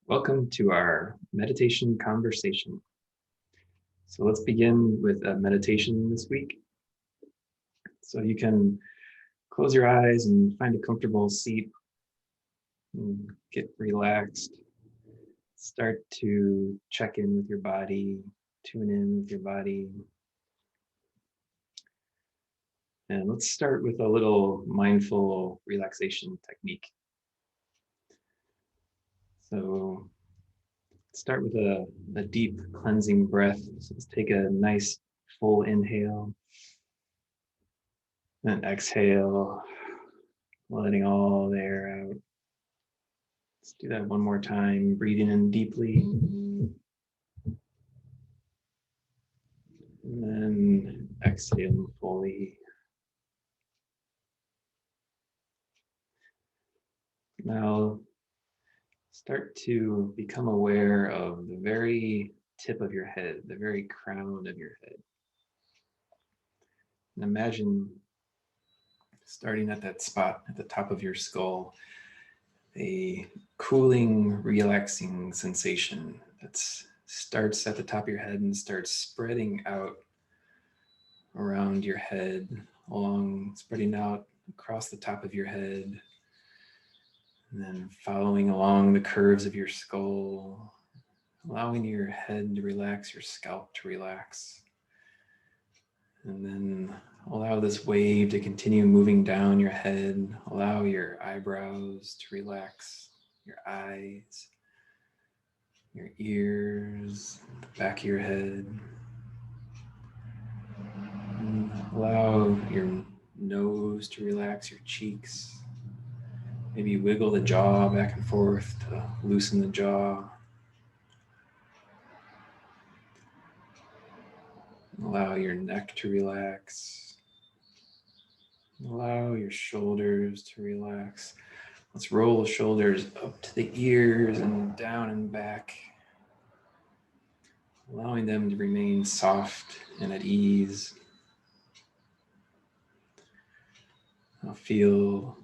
Welcome to our meditation conversation. So let's begin with a meditation this week. So you can close your eyes and find a comfortable seat and get relaxed. Start to check in with your body, tune in with your body. And let's start with a little mindful relaxation technique. So start with a deep cleansing breath. So let's take a nice full inhale and exhale, letting all the air out. Let's do that one more time, breathing in deeply. And then exhaling fully. Now start to become aware of the very tip of your head, the very crown of your head. And imagine starting at that spot at the top of your skull, a cooling, relaxing sensation that starts at the top of your head and starts spreading out around your head, spreading out across the top of your head, and then following along the curves of your skull, allowing your head to relax, your scalp to relax. And then allow this wave to continue moving down your head. Allow your eyebrows to relax, your eyes, your ears, the back of your head. And allow your nose to relax, your cheeks. Maybe wiggle the jaw back and forth to loosen the jaw. Allow your neck to relax. Allow your shoulders to relax. Let's roll the shoulders up to the ears and down and back, allowing them to remain soft and at ease. Now feel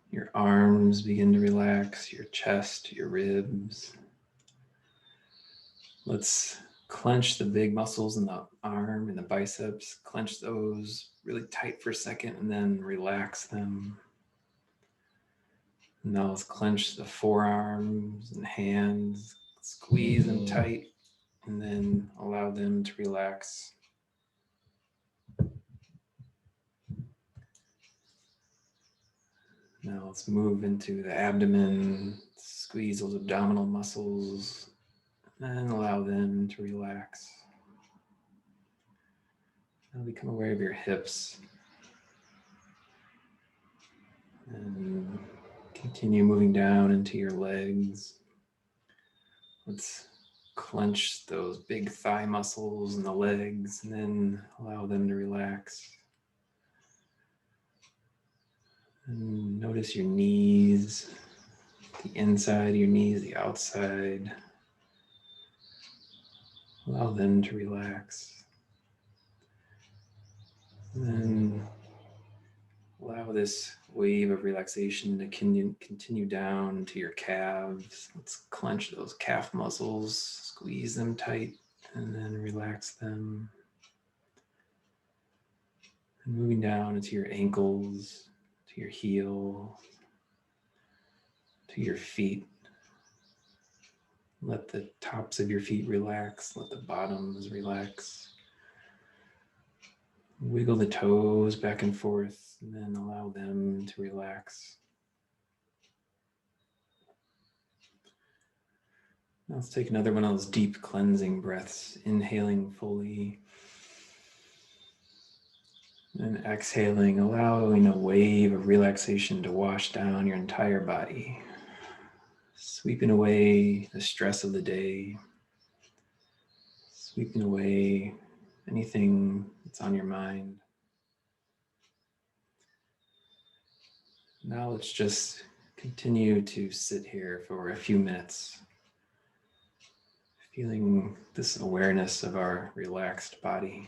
your arms begin to relax, your chest, your ribs. Let's clench the big muscles in the arm and the biceps. Clench those really tight for a second and then relax them. Now let's clench the forearms and hands. Squeeze them tight and then allow them to relax. Now let's move into the abdomen. Squeeze those abdominal muscles and allow them to relax. Now become aware of your hips. And continue moving down into your legs. Let's clench those big thigh muscles in the legs and then allow them to relax. And notice your knees, the inside of your knees, the outside. Allow them to relax. And then allow this wave of relaxation to continue down to your calves. Let's clench those calf muscles, squeeze them tight, and then relax them. And moving down into your ankles, to your heel, to your feet. Let the tops of your feet relax, let the bottoms relax. Wiggle the toes back and forth, and then allow them to relax. Now let's take another one of those deep cleansing breaths, inhaling fully. And exhaling, allowing a wave of relaxation to wash down your entire body. Sweeping away the stress of the day. Sweeping away anything that's on your mind. Now let's just continue to sit here for a few minutes, feeling this awareness of our relaxed body.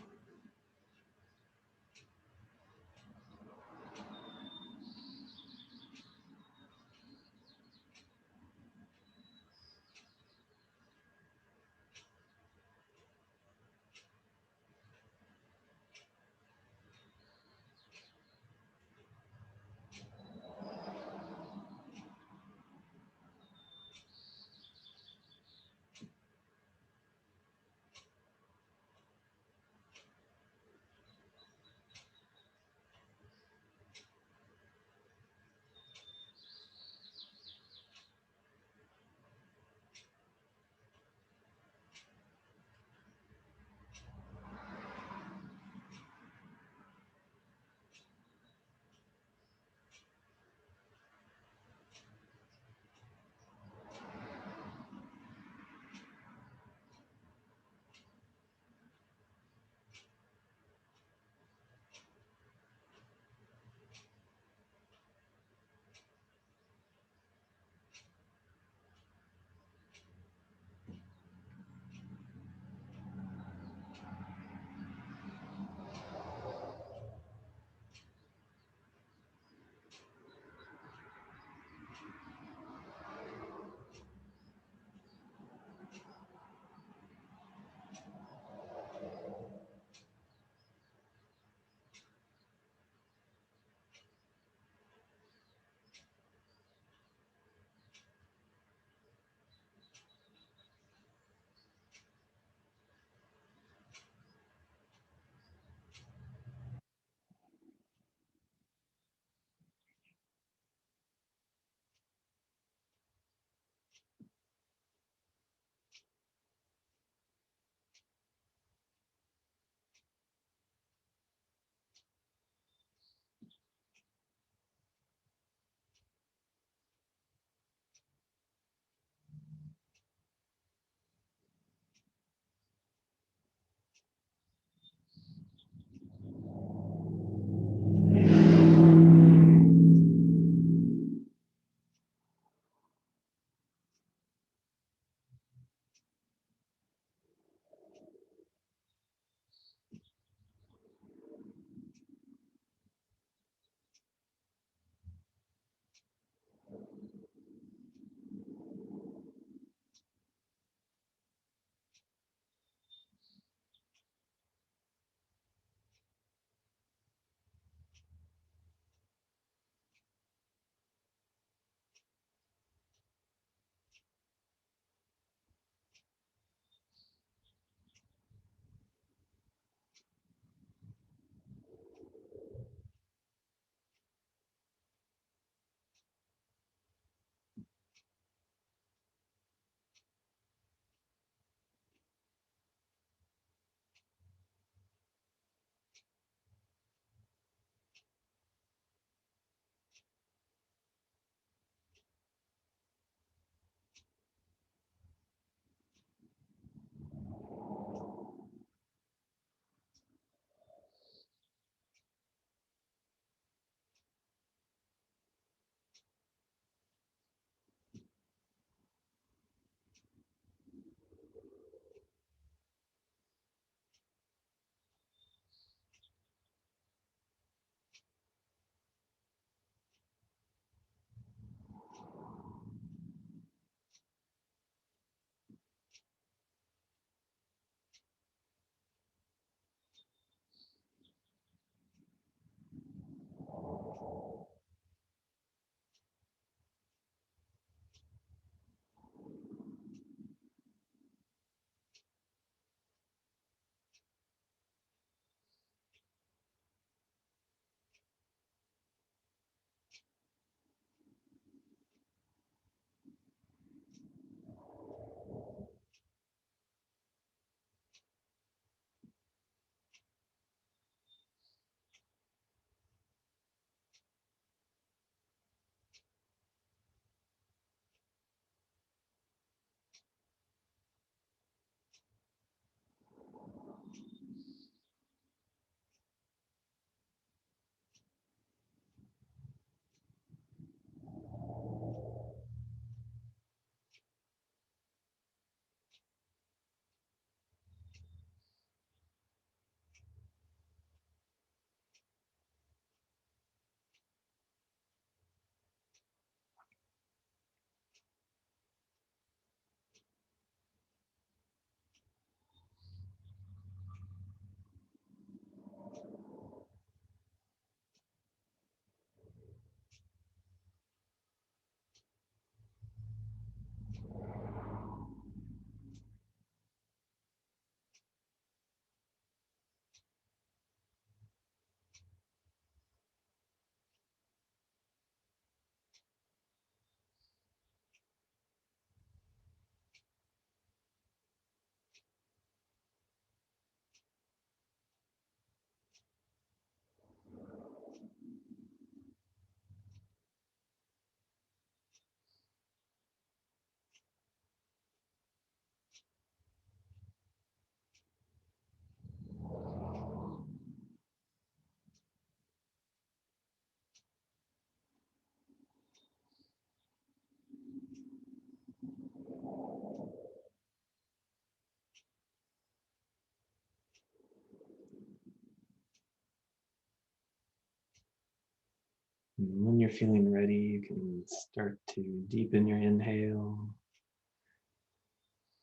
And when you're feeling ready, you can start to deepen your inhale,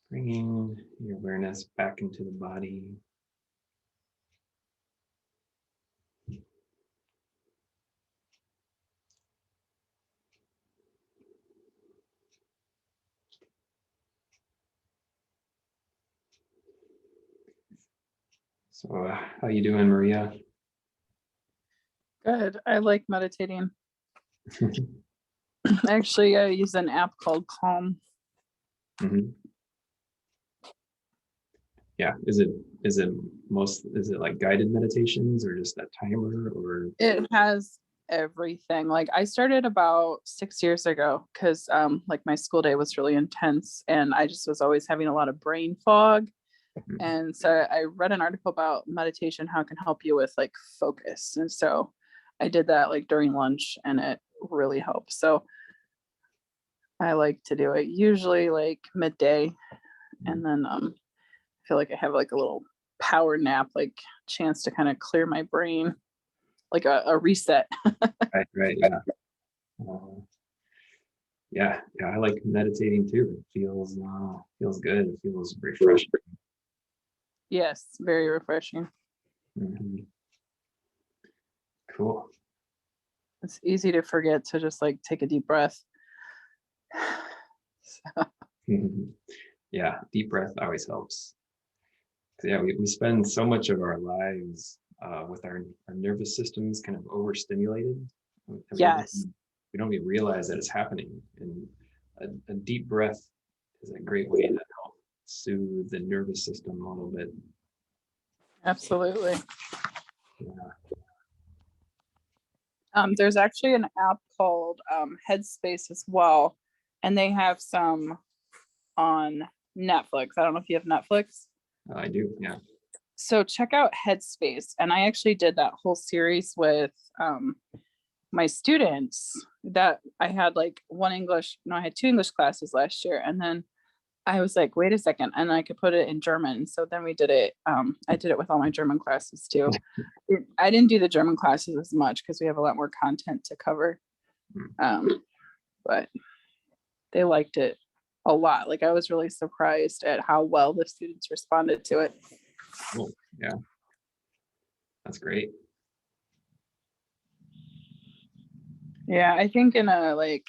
bringing your awareness back into the body. So how you doing, Maria? Good. I like meditating. Actually, I use an app called Calm. Mm-hmm. Yeah. Is it like guided meditations or just that timer or? It has everything. Like I started about 6 years ago because like my school day was really intense and I just was always having a lot of brain fog. And so I read an article about meditation, how it can help you with like focus. And so I did that like during lunch and it really helps. So I like to do it usually like midday and then I feel like I have like a little power nap, like chance to kind of clear my brain, like a reset. Right. Yeah. Yeah. I like meditating too. It feels good. It feels refreshing. Yes, very refreshing. Mm-hmm. Cool. It's easy to forget to just like take a deep breath. Yeah, deep breath always helps. Yeah, we spend so much of our lives with our nervous systems kind of overstimulated. And Yes, we don't even realize that it's happening. And a deep breath is a great way to help soothe the nervous system a little bit. absolutely. Yeah. There's actually an app called Headspace as well, and they have some on Netflix. I don't know if you have Netflix. I do. Yeah. So check out Headspace. And I actually did that whole series with my students that I had like I had 2 English classes last year. And then I was like, wait a second. And I could put it in German. So then we did it. I did it with all my German classes too. I didn't do the German classes as much because we have a lot more content to cover. But they liked it a lot. Like I was really surprised at how well the students responded to it. Cool. Yeah. That's great. Yeah, I think in a like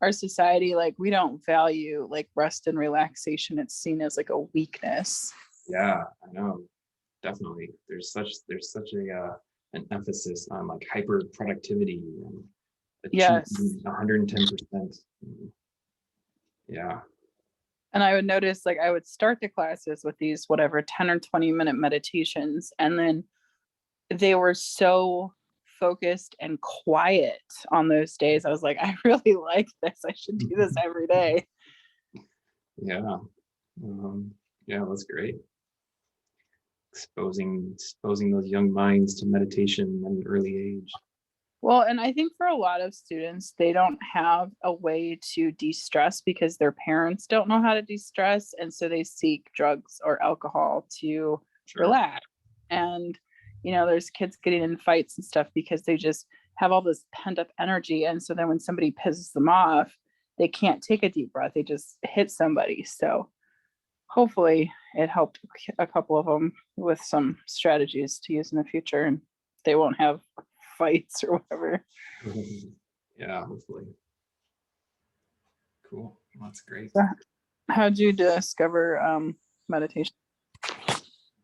our society, like we don't value like rest and relaxation. It's seen as like a weakness. Yeah, I know. Definitely. There's such an emphasis on like hyper productivity and Yes. achieving 110%. Yeah. And I would notice like I would start the classes with these whatever 10 or 20-minute meditations. And then they were so focused and quiet on those days. I was like, I really like this. I should do this every day. Yeah. Yeah, that's great. Exposing those young minds to meditation at an early age. Well, and I think for a lot of students, they don't have a way to de-stress because their parents don't know how to de-stress. And so they seek drugs or alcohol to Sure. relax. And, there's kids getting in fights and stuff because they just have all this pent up energy. And so then when somebody pisses them off, they can't take a deep breath. They just hit somebody. So hopefully it helped a couple of them with some strategies to use in the future and they won't have fights or whatever. Yeah, hopefully. Cool. That's great. So how'd you discover meditation?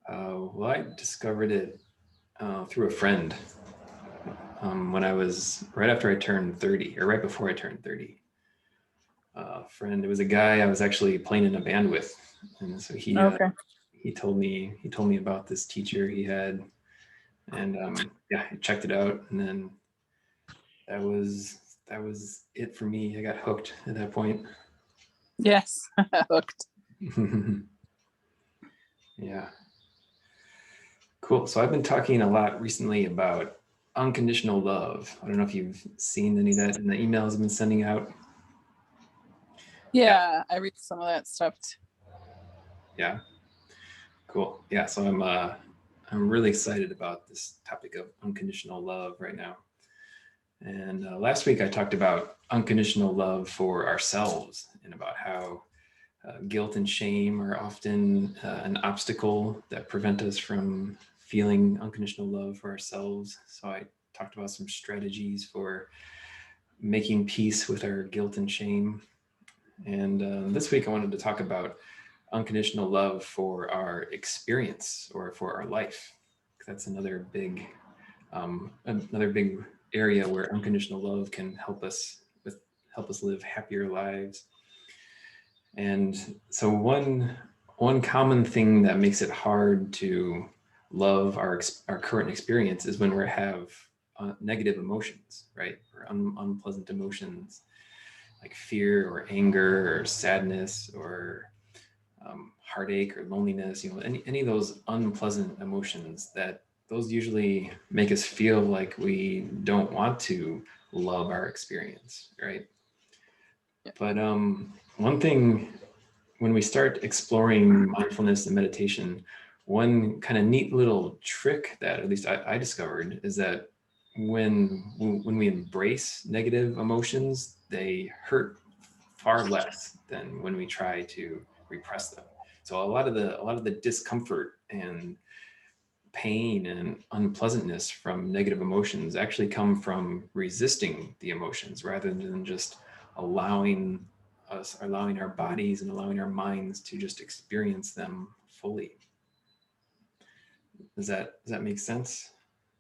Well, I discovered it through a friend when I was right after I turned 30, or right before I turned 30. Friend, it was a guy I was actually playing in a band with, and so Okay. he told me about this teacher he had, and yeah, I checked it out, and then that was it for me. I got hooked at that point. Yes. Hooked. Yeah. Cool. So I've been talking a lot recently about unconditional love. I don't know if you've seen any of that in the emails I've been sending out. Yeah, I read some of that stuff. Yeah. Cool. Yeah. So I'm really excited about this topic of unconditional love right now. And last week I talked about unconditional love for ourselves and about how guilt and shame are often an obstacle that prevent us from feeling unconditional love for ourselves. So I talked about some strategies for making peace with our guilt and shame. And this week I wanted to talk about unconditional love for our experience or for our life. That's another big area where unconditional love can help us live happier lives. And so one common thing that makes it hard to love our current experience is when we have negative emotions, right? Or unpleasant emotions like fear or anger or sadness or heartache or loneliness, any of those unpleasant emotions that those usually make us feel like we don't want to love our experience, right? Yeah. But one thing when we start exploring mindfulness and meditation, one kind of neat little trick that at least I discovered is that when we embrace negative emotions, they hurt far less than when we try to repress them. So a lot of the discomfort and pain and unpleasantness from negative emotions actually come from resisting the emotions rather than just allowing allowing our bodies and allowing our minds to just experience them fully. Does that make sense?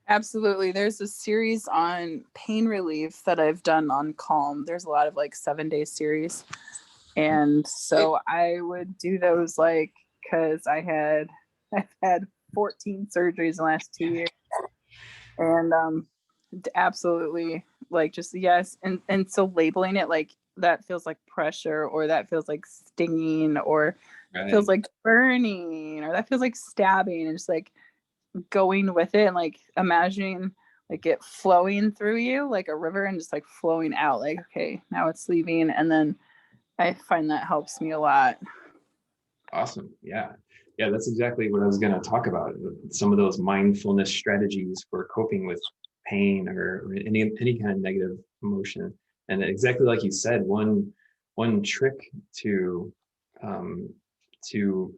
Absolutely. There's a series on pain relief that I've done on Calm. There's a lot of like 7-day series. And so I would do those like because I've had 14 surgeries in the last 2 years. And absolutely like just yes. And so labeling it like that feels like pressure or that feels like stinging or feels Right. like burning or that feels like stabbing and just like going with it and like imagining like it flowing through you like a river and just like flowing out like okay now it's leaving and then I find that helps me a lot. Awesome. Yeah. Yeah, that's exactly what I was going to talk about. Some of those mindfulness strategies for coping with pain or any kind of negative emotion. And exactly like you said, one trick to um, to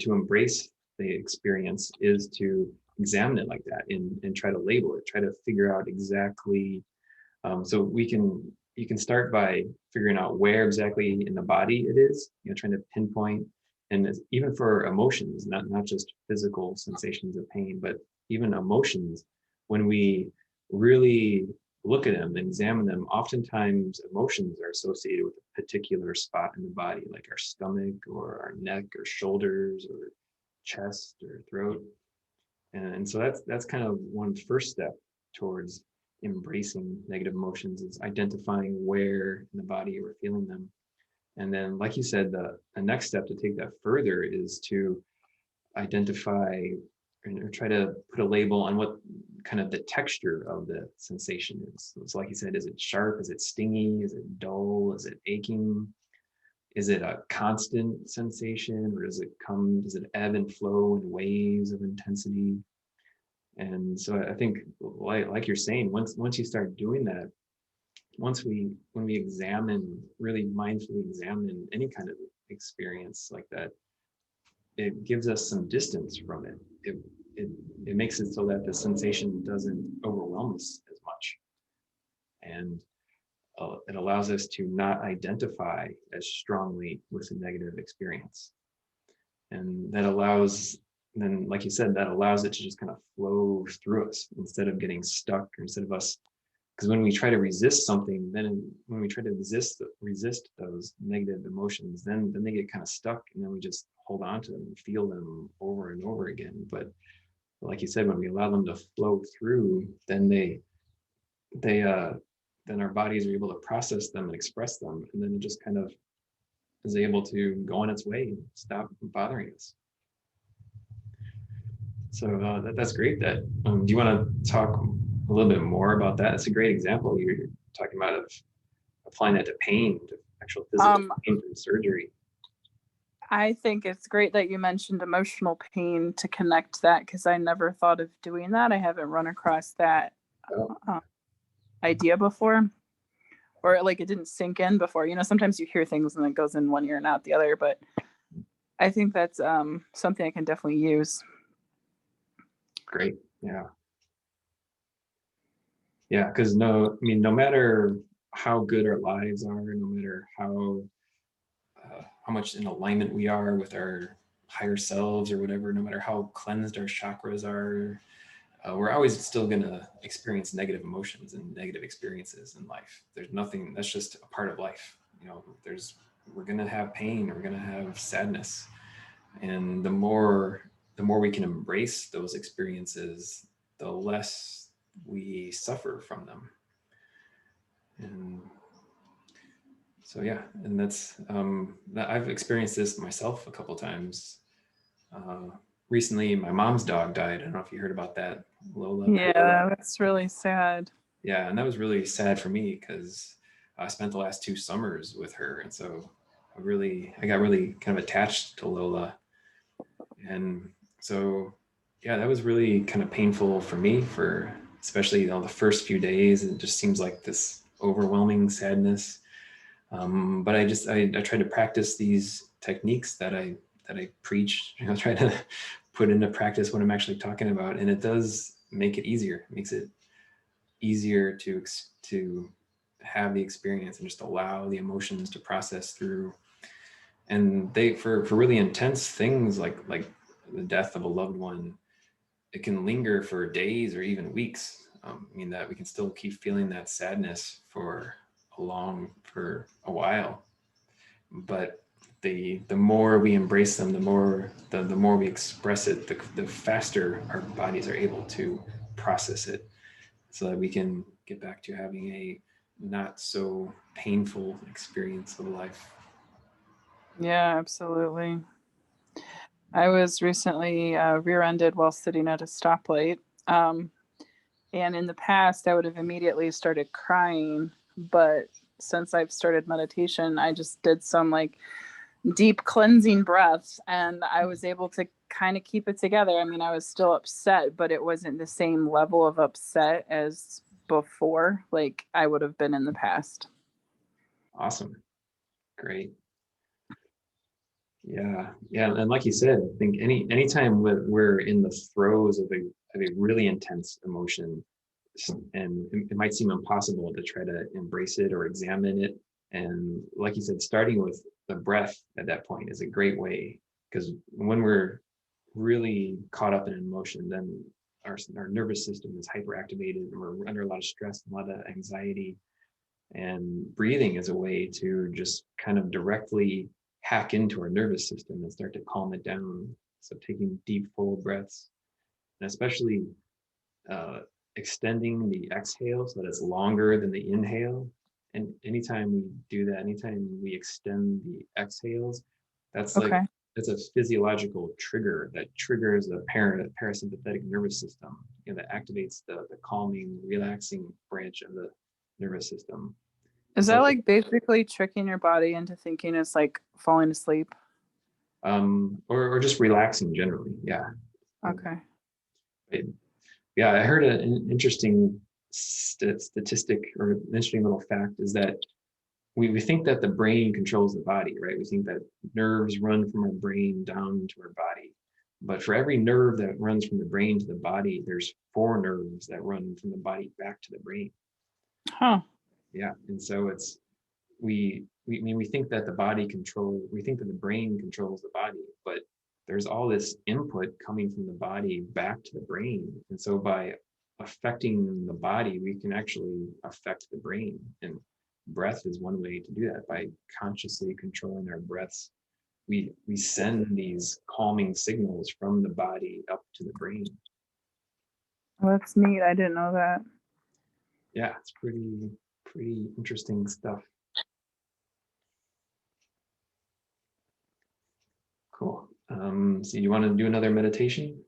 embrace the experience is to examine it like that and try to label it, try to figure out exactly so you can start by figuring out where exactly in the body it is, trying to pinpoint, and even for emotions, not just physical sensations of pain, but even emotions. When we really look at them and examine them, oftentimes emotions are associated with a particular spot in the body, like our stomach or our neck or shoulders or chest or throat. And so that's kind of one first step towards embracing negative emotions is identifying where in the body we're feeling them. And then, like you said, the next step to take that further is to identify or try to put a label on what kind of the texture of the sensation is. So it's like you said, is it sharp? Is it stingy? Is it dull? Is it aching? Is it a constant sensation or does it ebb and flow in waves of intensity? And so I think, like you're saying, once you start doing that, when we examine, really mindfully examine any kind of experience like that, it gives us some distance from it. It it makes it so that the sensation doesn't overwhelm us as much, and it allows us to not identify as strongly with a negative experience, and that allows then like you said that allows it to just kind of flow through us instead of getting stuck or instead of us because when we try to resist something when we try to resist those negative emotions then they get kind of stuck and then we just hold on to them and feel them over and over again. But like you said, when we allow them to flow through, they then our bodies are able to process them and express them, and then it just kind of is able to go on its way and stop bothering us. So that's great. Do you want to talk a little bit more about that? It's a great example you're talking about of applying that to pain, to actual physical um pain from surgery. I think it's great that you mentioned emotional pain to connect that because I never thought of doing that. I haven't run across that. Oh, uh, idea before, or like it didn't sink in before. Sometimes you hear things and it goes in one ear and out the other, but I think that's something I can definitely use. Great. Yeah. Yeah. Because no matter how good our lives are, no matter how much in alignment we are with our higher selves or whatever, no matter how cleansed our chakras are, we're always still going to experience negative emotions and negative experiences in life. There's nothing, that's just a part of life. We're going to have pain, we're going to have sadness. And the more we can embrace those experiences, the less we suffer from them. And so, yeah, and I've experienced this myself a couple times. Uh, Recently, my mom's dog died. I don't know if you heard about that, Lola. Yeah, that's really sad. Yeah, and that was really sad for me because I spent the last 2 summers with her, and so I got really kind of attached to Lola, and so yeah, that was really kind of painful for me, for especially the first few days. It just seems like this overwhelming sadness. But I try to practice these techniques that I preach. Try to put into practice what I'm actually talking about, and it does make it easier. It makes it easier to have the experience and just allow the emotions to process through. And they for really intense things like the death of a loved one, it can linger for days or even weeks. That we can still keep feeling that sadness for a while. But the more we embrace them, the more we express it, the faster our bodies are able to process it, so that we can get back to having a not so painful experience of life. Yeah, absolutely. I was recently rear-ended while sitting at a stoplight. Um, and in the past, I would have immediately started crying. But since I've started meditation, I just did some like deep cleansing breaths and I was able to kind of keep it together. I mean, I was still upset, but it wasn't the same level of upset as before, like I would have been in the past. Awesome. Great. Yeah. Yeah. And like you said, I think anytime we're in the throes of a really intense emotion, and it might seem impossible to try to embrace it or examine it. And like you said, starting with the breath at that point is a great way, because when we're really caught up in an emotion, then our nervous system is hyperactivated and we're under a lot of stress and a lot of anxiety. And breathing is a way to just kind of directly hack into our nervous system and start to calm it down. So taking deep, full breaths, and especially uh, extending the exhale so that it's longer than the inhale. And anytime we do that, anytime we extend the exhales, that's like Okay. that's a physiological trigger that triggers the parasympathetic nervous system, that activates the calming, relaxing branch of the nervous system. And Is that so, like basically tricking your body into thinking it's like falling asleep? or just relaxing generally, yeah. Okay. Right. Yeah, I heard an interesting statistic, or an interesting little fact, is that we think that the brain controls the body, right? We think that nerves run from our brain down to our body. But for every nerve that runs from the brain to the body, there's 4 nerves that run from the body back to the brain. Huh. Yeah. And so we think that we think that the brain controls the body, but there's all this input coming from the body back to the brain. And so by affecting the body, we can actually affect the brain. And breath is one way to do that. By consciously controlling our breaths, we send these calming signals from the body up to the brain. Well, that's neat. I didn't know that. Yeah, it's pretty interesting stuff. Cool. So you want to do another meditation?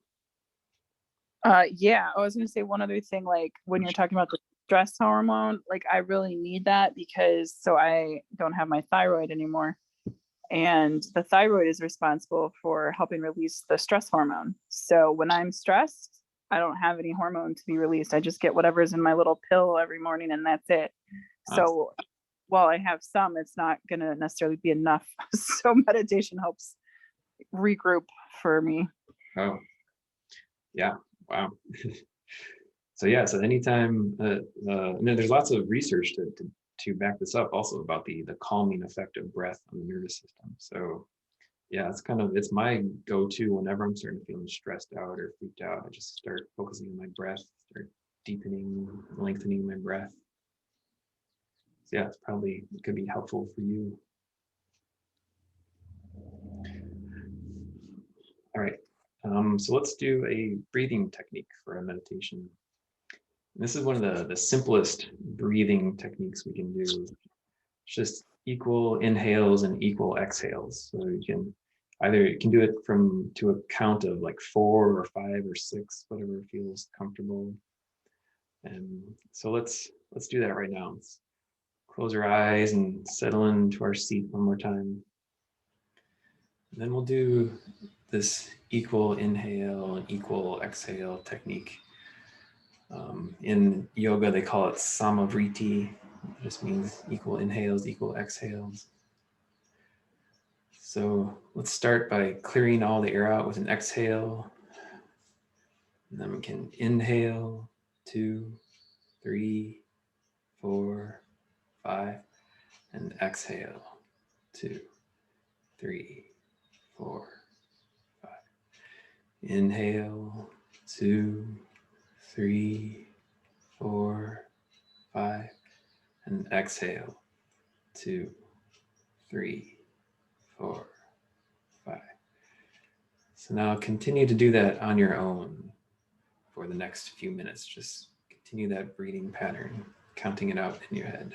Yeah, I was gonna say one other thing, like when you're talking about the stress hormone, like I really need that because so I don't have my thyroid anymore. And the thyroid is responsible for helping release the stress hormone. So when I'm stressed, I don't have any hormone to be released. I just get whatever's in my little pill every morning and that's it. Awesome. So while I have some, it's not going to necessarily be enough. So meditation helps regroup for me. Oh, yeah. Wow. So yeah, so anytime, there's lots of research to back this up also about the calming effect of breath on the nervous system. So yeah, it's my go-to whenever I'm starting to feel stressed out or freaked out. I just start focusing on my breath, start deepening, lengthening my breath. So yeah, it could be helpful for you. All right. So let's do a breathing technique for a meditation. This is one of the simplest breathing techniques we can do. It's just equal inhales and equal exhales. So you can do it to a count of like 4 or 5 or 6, whatever feels comfortable. And so let's do that right now. Let's close our eyes and settle into our seat one more time. And then we'll do this equal inhale and equal exhale technique. In yoga, they call it samavriti. It just means equal inhales, equal exhales. So let's start by clearing all the air out with an exhale. And then we can inhale, 2, 3, 4, 5, and exhale, 2, 3, 4, 5. Inhale, 2, 3, 4, 5, and exhale, 2, 3, 4, 5. So now continue to do that on your own for the next few minutes. Just continue that breathing pattern, counting it out in your head.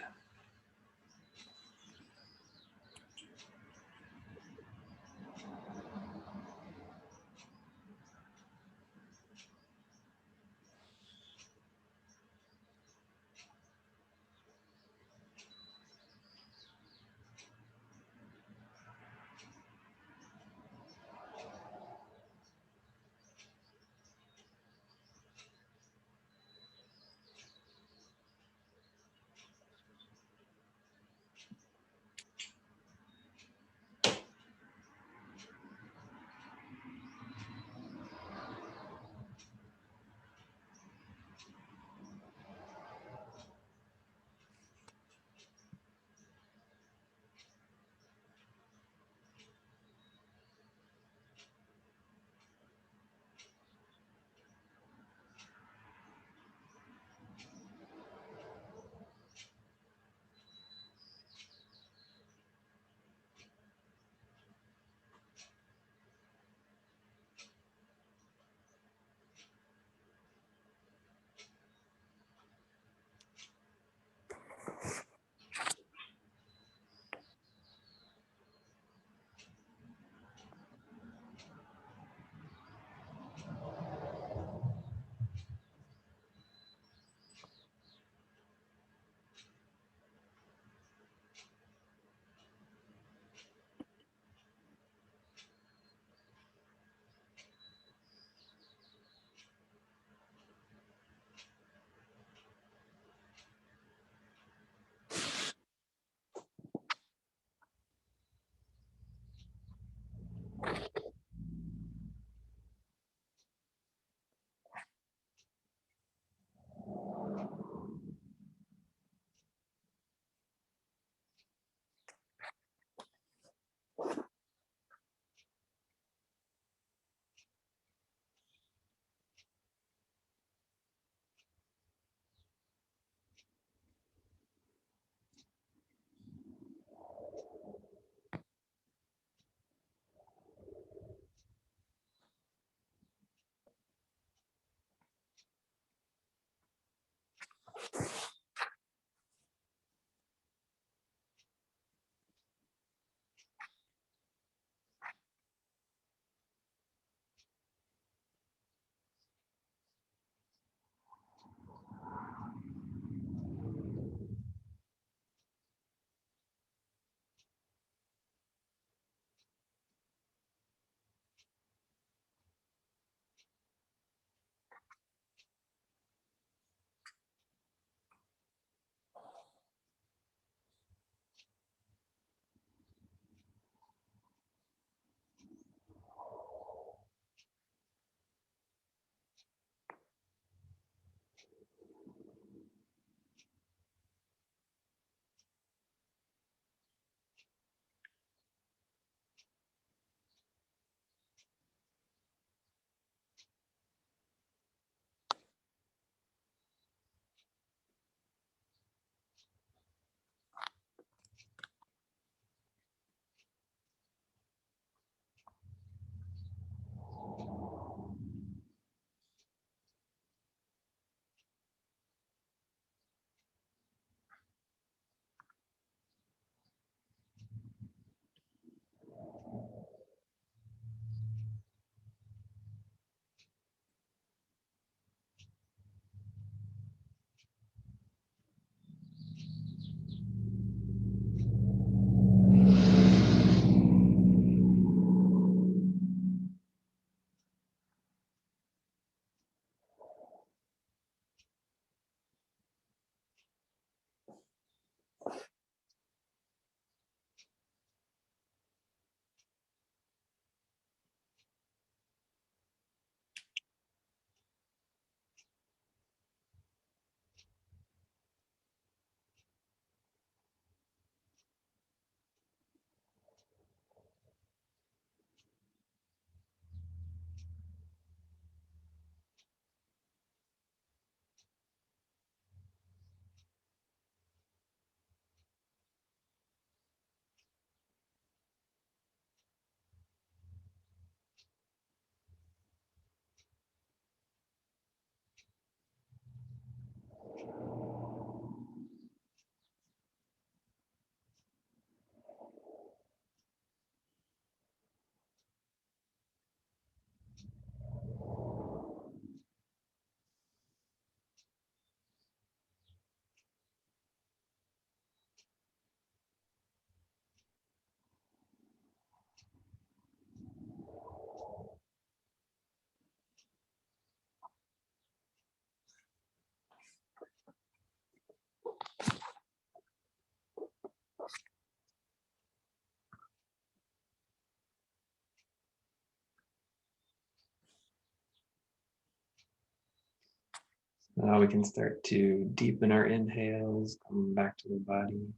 Now we can start to deepen our inhales, come back to the body.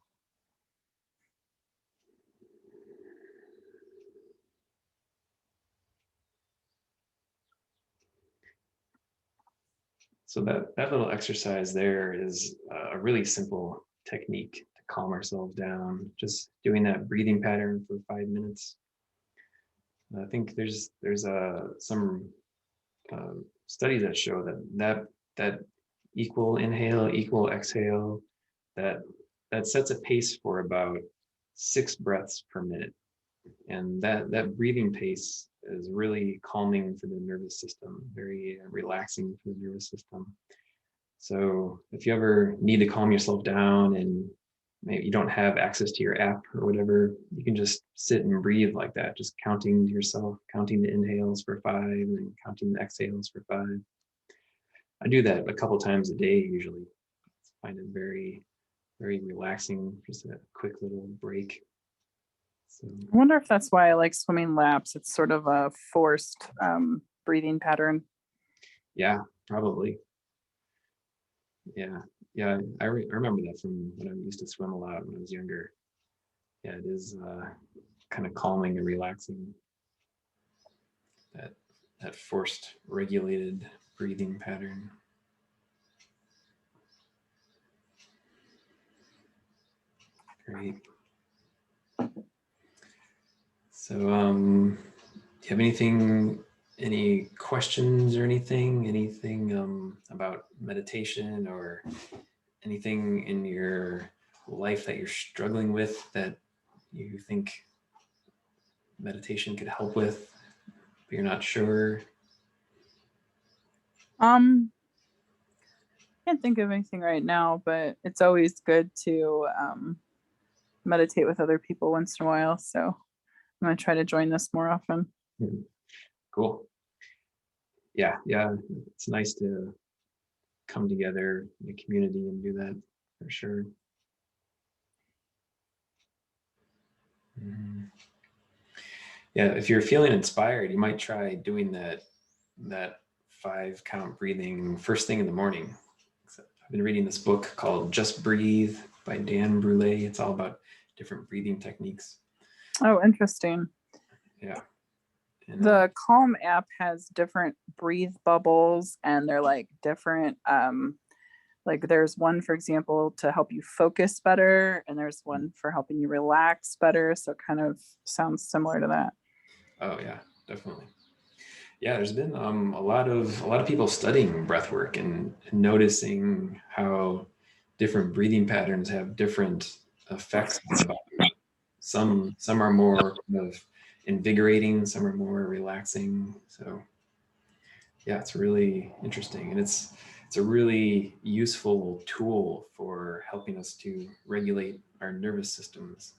So that little exercise there is a really simple technique to calm ourselves down. Just doing that breathing pattern for 5 minutes. I think there's some studies that show that equal inhale, equal exhale, that that sets a pace for about 6 breaths per minute, and that breathing pace is really calming for the nervous system, very relaxing for the nervous system. So if you ever need to calm yourself down and maybe you don't have access to your app or whatever, you can just sit and breathe like that, just counting to yourself, counting the inhales for 5 and counting the exhales for 5. I do that a couple times a day usually. I find it very, very relaxing, just a quick little break. So I wonder if that's why I like swimming laps. It's sort of a forced breathing pattern. yeah, probably. Yeah, yeah. I remember that from when I used to swim a lot when I was younger. Yeah, it is kind of calming and relaxing. That that forced, regulated breathing pattern. Great. So, do you have any questions or anything about meditation or anything in your life that you're struggling with that you think meditation could help with, but you're not sure? Um, can't think of anything right now, but it's always good to meditate with other people once in a while. So I'm gonna try to join this more often. Hmm, cool. Yeah, yeah. It's nice to come together in a community and do that for sure. Mhm. Yeah, if you're feeling inspired, you might try doing that 5 count breathing first thing in the morning. I've been reading this book called Just Breathe by Dan Brule. It's all about different breathing techniques. Oh, interesting. Yeah. And The Calm app has different breathe bubbles, and they're like different. Like there's one, for example, to help you focus better, and there's one for helping you relax better. So it kind of sounds similar to that. oh yeah, definitely. Yeah, there's been a lot of people studying breath work and noticing how different breathing patterns have different effects on the body. Some are more kind of invigorating, some are more relaxing. So yeah, it's really interesting, and it's a really useful tool for helping us to regulate our nervous systems.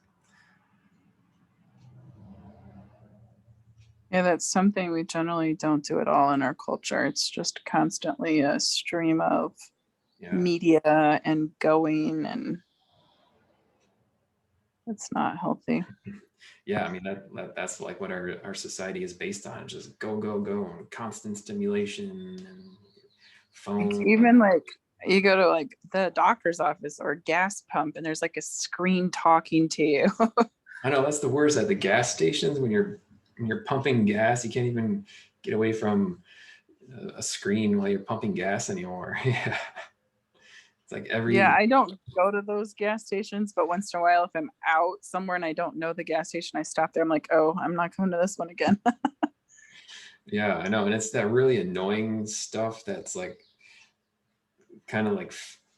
Yeah, that's something we generally don't do at all in our culture. It's just constantly a stream of Yeah, media and going, and it's not healthy. yeah. I mean that's like what our society is based on. Just go, go, go, and constant stimulation and Like phone. even like you go to like the doctor's office or gas pump, and there's like a screen talking to you. I know that's the worst at the gas stations when you're pumping gas. You can't even get away from a screen while you're pumping gas anymore. Yeah, it's like Yeah, every I don't go to those gas stations, but once in a while, if I'm out somewhere and I don't know the gas station, I stop there. I'm like, oh, I'm not coming to this one again. yeah, I know, and it's that really annoying stuff that's like kind of like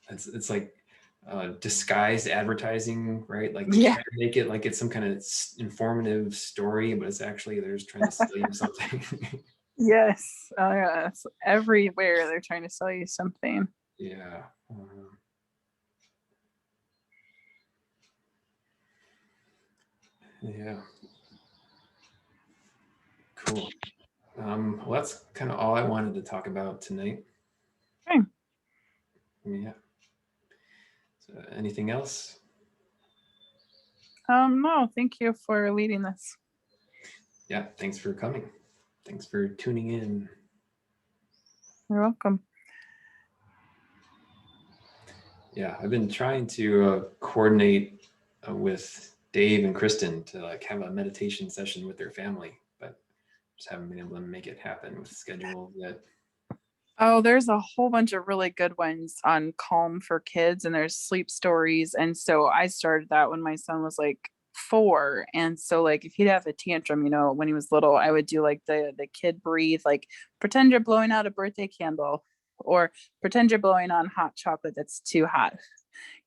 it's like disguised advertising, right? Like they Yeah. try to make it like it's some kind of informative story, but it's actually they're just trying to sell you something. Yes. Oh, yeah. It's everywhere. They're trying to sell you something. Yeah. Yeah. Cool. Well, that's kind of all I wanted to talk about tonight. Okay. Yeah. So anything else? No, thank you for leading this. Yeah. Thanks for coming. Thanks for tuning in. You're welcome. Yeah, I've been trying to coordinate with Dave and Kristen to like have a meditation session with their family, but just haven't been able to make it happen with schedule yet. Oh, there's a whole bunch of really good ones on Calm for Kids, and there's sleep stories. And so I started that when my son was like 4. And so like if he'd have a tantrum, when he was little, I would do like the kid breathe, like pretend you're blowing out a birthday candle, or pretend you're blowing on hot chocolate that's too hot,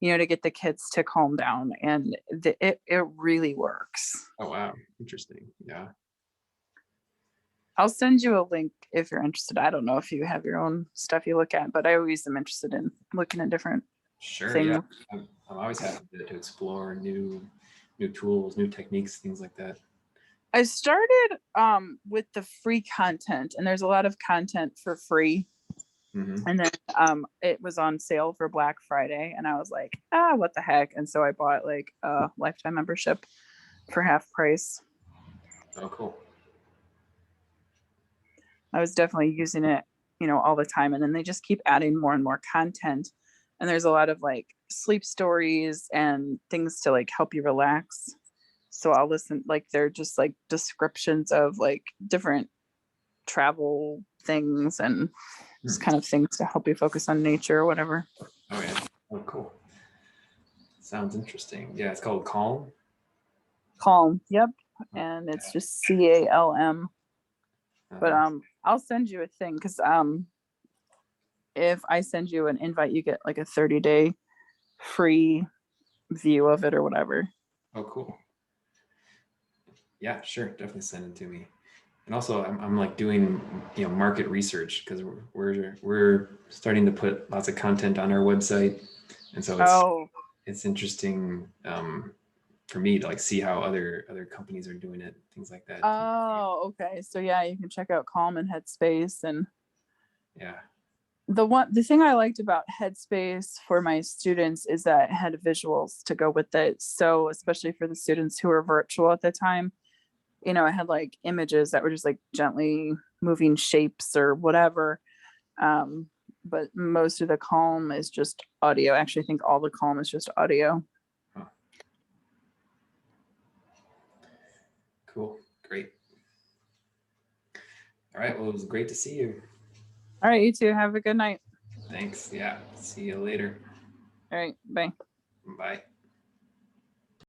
to get the kids to calm down. And it really works. Oh wow, interesting. Yeah, I'll send you a link if you're interested. I don't know if you have your own stuff you look at, but I always am interested in looking at different sure. Yeah, things. I'm always happy to explore new tools, new techniques, things like that. I started with the free content, and there's a lot of content for free. Hmm. And then it was on sale for Black Friday, and I was like, what the heck? And so I bought like a lifetime membership for half price. Oh, cool. I was definitely using it, all the time. And then they just keep adding more and more content. And there's a lot of like sleep stories and things to like help you relax. So I'll listen, like they're just like descriptions of like different travel things and just Hmm. kind of things to help you focus on nature or whatever. Oh yeah. Oh cool. Sounds interesting. Yeah, it's called Calm. Calm. Yep. Oh, And it's just CALM. But uh-huh. I'll send you a thing because if I send you an invite, you get like a 30-day free view of it or whatever. Oh cool. Yeah, sure. Definitely send it to me. And also, I'm like doing market research because we're starting to put lots of content on our website, and so Oh, it's interesting for me to like see how other companies are doing it, things like that. okay. So yeah, you can check out Calm and Headspace. And Yeah. the thing I liked about Headspace for my students is that it had visuals to go with it. So especially for the students who were virtual at the time, it had like images that were just like gently moving shapes or whatever. Um, but most of the Calm is just audio. Actually, I think all the Calm is just audio. Huh. Cool. Great. All right. Well, it was great to see you. All right, you too. Have a good night. Thanks. Yeah. See you later. All right, bye. Bye.